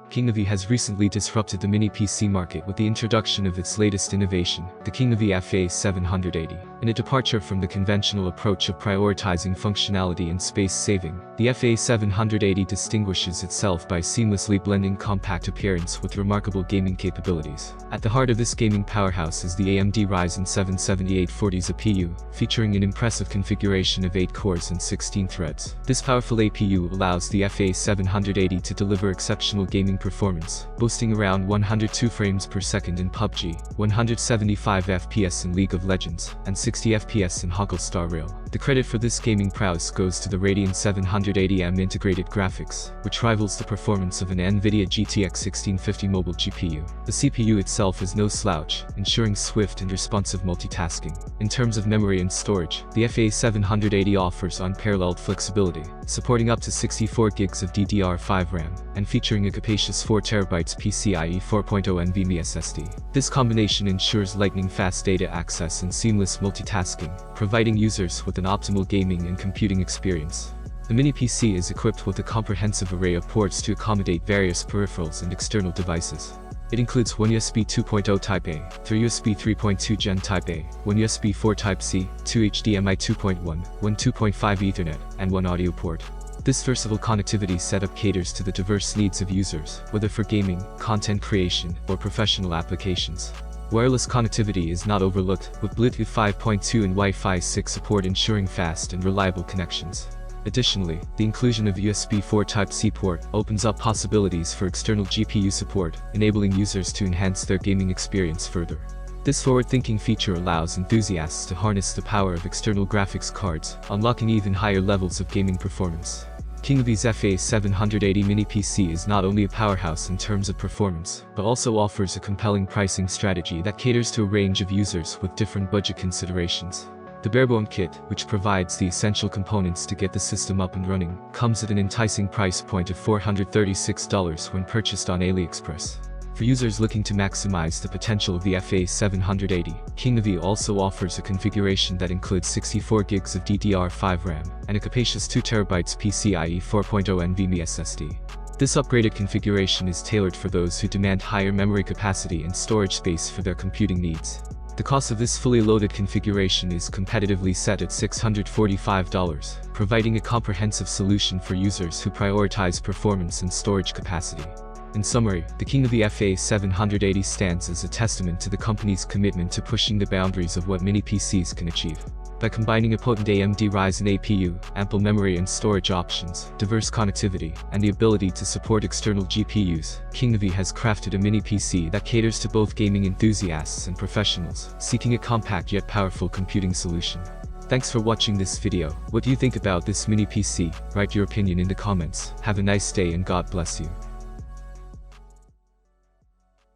Kingnovy has recently disrupted the mini-PC market with the introduction of its latest innovation, the Kingnovy FA780. In a departure from the conventional approach of prioritizing functionality and space saving, the FA780 distinguishes itself by seamlessly blending compact appearance with remarkable gaming capabilities. At the heart of this gaming powerhouse is the AMD Ryzen 7 7840 APU, featuring an impressive configuration of 8 cores and 16 threads. This powerful APU allows the FA780 to deliver exceptional gaming performance, boasting around 102 frames per second in PUBG, 175 FPS in League of Legends, and 60 FPS in Honkal Star Rail. The credit for this gaming prowess goes to the Radeon 780M integrated graphics, which rivals the performance of an NVIDIA GTX 1650 mobile GPU. The CPU itself is no slouch, ensuring swift and responsive multitasking. In terms of memory and storage, the FA780 offers unparalleled flexibility, supporting up to 64GB of DDR5 RAM, and featuring a capacious 4TB PCIe 4.0 NVMe SSD. This combination ensures lightning-fast data access and seamless multitasking, providing users with an optimal gaming and computing experience. The mini-PC is equipped with a comprehensive array of ports to accommodate various peripherals and external devices. It includes one USB 2.0 Type A, 3 USB 3.2 Gen Type A, one USB 4 Type C, 2 HDMI 2.1, one 2.5 Ethernet, and one audio port. This versatile connectivity setup caters to the diverse needs of users, whether for gaming, content creation, or professional applications. Wireless connectivity is not overlooked, with Bluetooth 5.2 and Wi-Fi 6 support ensuring fast and reliable connections. Additionally, the inclusion of USB 4 Type-C port opens up possibilities for external GPU support, enabling users to enhance their gaming experience further. This forward-thinking feature allows enthusiasts to harness the power of external graphics cards, unlocking even higher levels of gaming performance. Kingnovy's FA780 mini-PC is not only a powerhouse in terms of performance, but also offers a compelling pricing strategy that caters to a range of users with different budget considerations. The barebone kit, which provides the essential components to get the system up and running, comes at an enticing price point of $436 when purchased on AliExpress. For users looking to maximize the potential of the FA780, Kingnovy also offers a configuration that includes 64GB of DDR5 RAM and a capacious 2TB PCIe 4.0 NVMe SSD. This upgraded configuration is tailored for those who demand higher memory capacity and storage space for their computing needs. The cost of this fully loaded configuration is competitively set at $645, providing a comprehensive solution for users who prioritize performance and storage capacity. In summary, the Kingnovy FA780 stands as a testament to the company's commitment to pushing the boundaries of what mini-PCs can achieve. By combining a potent AMD Ryzen APU, ample memory and storage options, diverse connectivity, and the ability to support external GPUs, Kingnovy has crafted a mini-PC that caters to both gaming enthusiasts and professionals, seeking a compact yet powerful computing solution. Thanks for watching this video. What do you think about this mini-PC? Write your opinion in the comments. Have a nice day and God bless you.